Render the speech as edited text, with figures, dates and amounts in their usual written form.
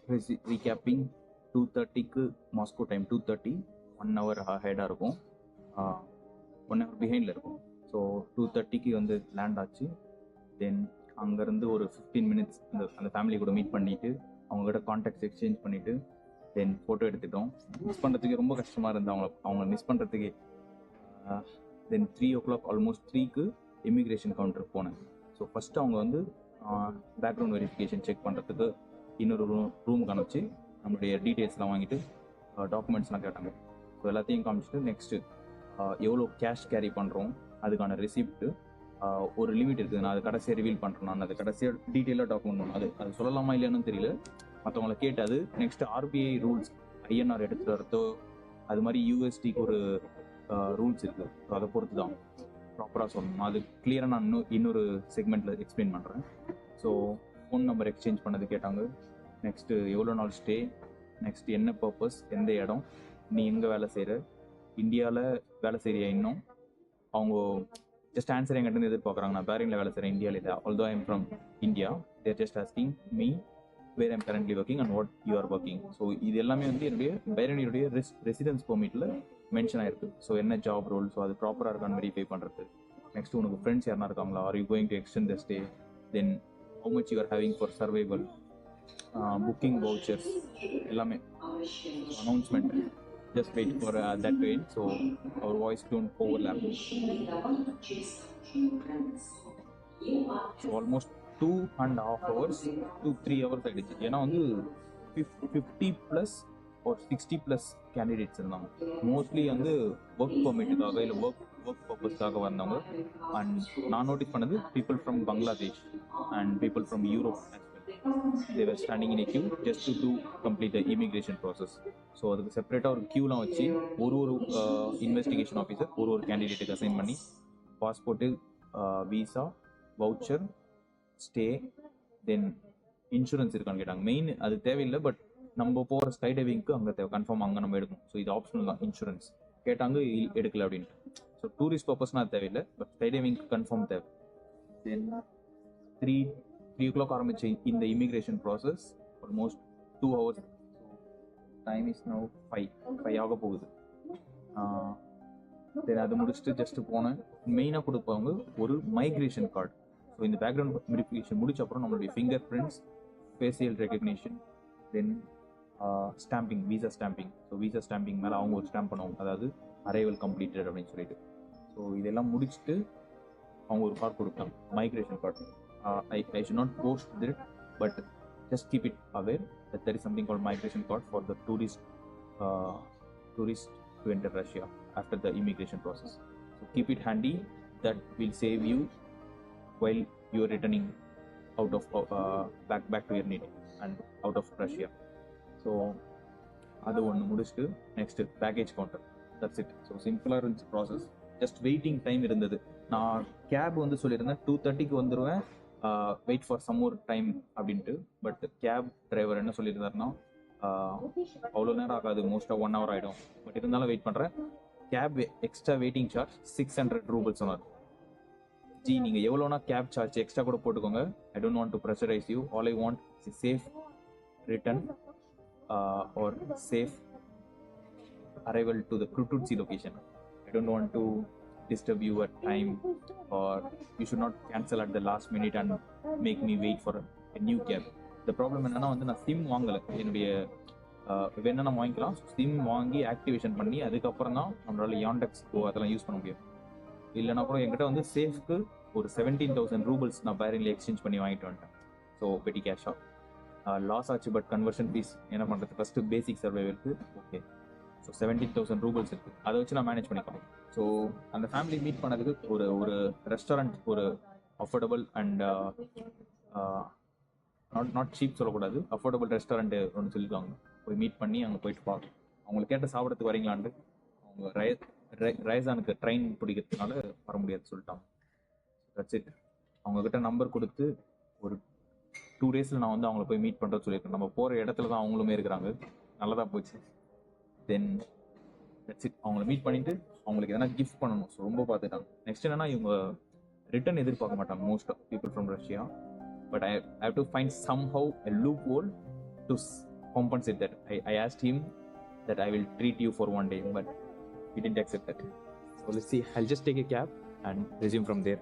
Recapping 2:30க்கு Moscow time 2:30 1 hour ஹெடாக இருக்கும், 1 hour பிஹைண்டில் இருக்கும். So 2:30க்கு வந்து லேண்ட் ஆச்சு. தென் அங்கேருந்து ஒரு 15 minutes அந்த ஃபேமிலி கூட மீட் பண்ணிவிட்டு அவங்ககிட்ட கான்டாக்ட்ஸ் எக்ஸ்சேஞ்ச் பண்ணிவிட்டு தென் ஃபோட்டோ எடுத்துட்டோம். மிஸ் பண்ணுறதுக்கு ரொம்ப கஷ்டமாக இருந்தது அவங்க மிஸ் பண்ணுறதுக்கு. தென் 3 o'clock ஆல்மோஸ்ட் 3க்கு இமிக்ரேஷன் கவுண்டர் போனேன். ஸோ ஃபஸ்ட்டு அவங்க வந்து பேக்ரவுண்ட் வெரிஃபிகேஷன் செக் பண்ணுறதுக்கு இன்னொரு ரூமுக்கு அனுப்பிச்சு நம்மளுடைய டீட்டெயில்ஸ்லாம் வாங்கிட்டு டாக்குமெண்ட்ஸ்லாம் கேட்டாங்க. ஸோ எல்லாத்தையும் காமிச்சிட்டு நெக்ஸ்ட்டு எவ்வளோ கேஷ் கேரி பண்ணுறோம் அதுக்கான ரெசிப்ட்டு, ஒரு லிமிட் இருக்குது, நான் அது கடைசியாக ரிவீல் பண்ணுறேன், நான் அது கடைசியாக டீட்டெயிலாக டாக்குமெண்ட் பண்ணணும். அது சொல்லலாமா இல்லையானு தெரியல, மற்றவங்களை கேட்டது. நெக்ஸ்ட்டு ஆர்பிஐ ரூல்ஸ், ஐஎன்ஆர் எடுத்துகிட்டு வரதோ அது மாதிரி யூஎஸ்டிக்கு ஒரு ரூல்ஸ் இருக்குது. ஸோ அதை பொறுத்து தான் ப்ராப்பராக சொல்லணும். அது கிளியராக நான் இன்னொரு செக்மெண்ட்டில் எக்ஸ்பிளைன் பண்ணுறேன். ஸோ ஃபோன் நம்பர் எக்ஸ்சேஞ்ச் பண்ணது கேட்டாங்க. நெக்ஸ்ட்டு எவ்வளோ நாள் ஸ்டே, நெக்ஸ்ட் என்ன பர்பஸ், எந்த இடம், நீ எங்கே வேலை செய்கிற, இந்தியாவில் வேலை செய்கிறியா இன்னும். அவங்க ஜஸ்ட் ஆன்சர் என்கிட்ட எதிர்பார்க்குறாங்க. நான் பேரிங்கில் வேலை செய்கிறேன், இந்தியாவில் இல்லை. Although I am from India, they're just asking me where I'm currently working and what you are working. So இது எல்லாமே வந்து என்னுடைய பேரணியுடைய ரெசிடென்ஸ் பெர்மிட்டில் மென்ஷன் ஆயிருக்கு. ஸோ என்ன ஜாப் ரோல், ஸோ அது ப்ராப்பராக இருக்கான்னு வெரிஃபை பண்ணுறது. நெக்ஸ்ட் உனக்கு ஃப்ரெண்ட்ஸ் யாருனா இருக்காங்களா, are you going to extend the stay, then how much you are having for survival, booking vouchers, எல்லாமே announcement. Just wait for that to end so our voice don't overlap. So almost 2.5 hours to 3 hours ஆயிடுச்சு. ஏன்னா வந்து 50+ or 60+ candidates இருந்தாங்க. Mostly வந்து work பர்மிட்டுக்காக இல்லை work பர்பஸ்க்காக வந்தவங்க. And நான் நோட்டீஸ் பண்ணது people from Bangladesh and people from Europe as well. They were standing in a queue just to complete the immigration process. So அதுக்கு செப்பரேட்டாக ஒரு க்யூலாம் வச்சு ஒரு இன்வெஸ்டிகேஷன் ஆஃபீஸர் ஒரு கேண்டிடேட்டுக்கு அசைன் பண்ணி பாஸ்போர்ட்டு, விசா, வவுச்சர், ஸ்டே, தென் இன்சூரன்ஸ் இருக்கான்னு கேட்டாங்க. மெயின் அது தேவையில்லை, பட் நம்ம போகிற ஸ்கை டைவிங்க்கு அங்கே தேவை, கன்ஃபார்ம் அங்கே நம்ம எடுக்கணும். ஸோ இது ஆப்ஷனல் தான். இன்சூரன்ஸ் கேட்டாங்க, எடுக்கல அப்படின்ட்டு. ஸோ டூரிஸ்ட் பர்பஸ்னால் தேவையில்லை, பட் ஸ்கை டைவிங்க்கு கன்ஃபார்ம் தேவை. தென் 3 o'clock ஆரம்பிச்சு இந்த immigration process almost 2 hours. Time is now 5 ஆக போகுது. தென் அது முடிச்சுட்டு ஜஸ்ட் போனேன். மெயினாக கொடுப்பாங்க ஒரு மைக்ரேஷன் கார்டு. ஸோ இந்த பேக்ரவுண்ட் வெரிஃபிகேஷன் முடிச்ச அப்புறம் நம்மளுடைய fingerprints, facial recognition, then stamping, visa stamping. So visa stamping மேலே அவங்க ஒரு ஸ்டாம்ப் பண்ணுவாங்க, அதாவது அரைவல் கம்ப்ளீட்டட் அப்படின்னு சொல்லிட்டு. ஸோ இதெல்லாம் முடிச்சுட்டு அவங்க ஒரு கார்டு கொடுத்தாங்க, migration card. I should not post it, but just keep it aware that there is something called migration card for the tourist to enter Russia after the immigration process. So keep it handy. That will save you while you are returning out of back to your native and out of Russia. So அது ஒன்று முடிச்சுட்டு next package counter. That's it. So சிம்பிளாக இருந்துச்சு process. Just waiting time இருந்தது. நான் gap வந்து சொல்லியிருந்தேன் 2:30க்கு வந்துடுவேன், wait for some more time அப்படின்ட்டு. பட் கேப் டிரைவர் என்ன சொல்லியிருந்தாருன்னா அவ்வளோ நேரம் ஆகாது, மோஸ்ட்டாக 1 hour ஆகிடும், பட் இருந்தாலும் வெயிட் பண்ணுறேன். Cab extra waiting charge 600 rubles சொன்னார். ஜி நீங்கள் எவ்வளோனா கேப் சார்ஜ் எக்ஸ்ட்ரா கூட போட்டுக்கோங்க. I don't want to pressurize you. All I want is safe return or safe arrival to the Krututsi location. I don't want to disturb you at time, or you should not cancel at the last minute and make me wait for a new cab. The problem என்னன்னா வந்து நான் sim வாங்கலை. என்னுடைய வேணா நம்ம வாங்கிக்கலாம். Sim வாங்கி activation பண்ணி அதுக்கப்புறம் தான் நம்மளால யாண்டெக்ஸ் அதெல்லாம் யூஸ் பண்ண முடியும். இல்லைனா கூட என்கிட்ட வந்து சேஃப்க்கு ஒரு 17,000 rubles நான் பேரிங்ல எக்ஸ்சேஞ்ச் பண்ணி வாங்கிட்டு வந்துட்டேன். ஸோ பெட்டி கேஷாக லாஸ் ஆச்சு. பட் கன்வர்ஷன் ஃபீஸ் என்ன பண்ணுறது, ஃபஸ்ட்டு பேசிக் சர்வைவலுக்கு ஓகே. ஸோ 17,000 rubles இருக்குது, அதை வச்சு நான் மேனேஜ் பண்ணிக்கலாம். ஸோ அந்த ஃபேமிலி மீட் பண்ணதுக்கு ஒரு ரெஸ்டாரண்ட், ஒரு அஃபோர்டபுள் அண்ட் நாட் சீப் சொல்லக்கூடாது, அஃபோர்டபுள் ரெஸ்டாரண்ட் ஒன்று சொல்லியிருக்காங்க. போய் மீட் பண்ணி அங்கே போயிட்டு பார்க்கணும். அவங்களை கேட்ட சாப்பிட்றதுக்கு வரீங்களான்ட்டு அவங்க ரைசானுக்கு ட்ரெயின் பிடிக்கிறதுனால வர முடியாது சொல்லிட்டாங்க. That's it. அவங்கக்கிட்ட நம்பர் கொடுத்து ஒரு 2 days நான் வந்து அவங்கள போய் மீட் பண்ணுறது சொல்லியிருக்கேன். நம்ம போகிற இடத்துல தான் அவங்களுமே இருக்கிறாங்க. நல்லதாக போச்சு. Then that's it. அவங்கள மீட் பண்ணிட்டு அவங்களுக்கு எதனா கிஃப்ட் பண்ணணும். ஸோ ரொம்ப பார்த்துட்டாங்க. நெக்ஸ்ட் என்னன்னா, இவங்க ரிட்டர்ன் எதிர்பார்க்க மாட்டாங்க most of people from Russia. But I have to find somehow a loophole to compensate that. I asked him that I will treat you for one day, but he didn't accept that. So let's see. I'll just take a cab and resume from there.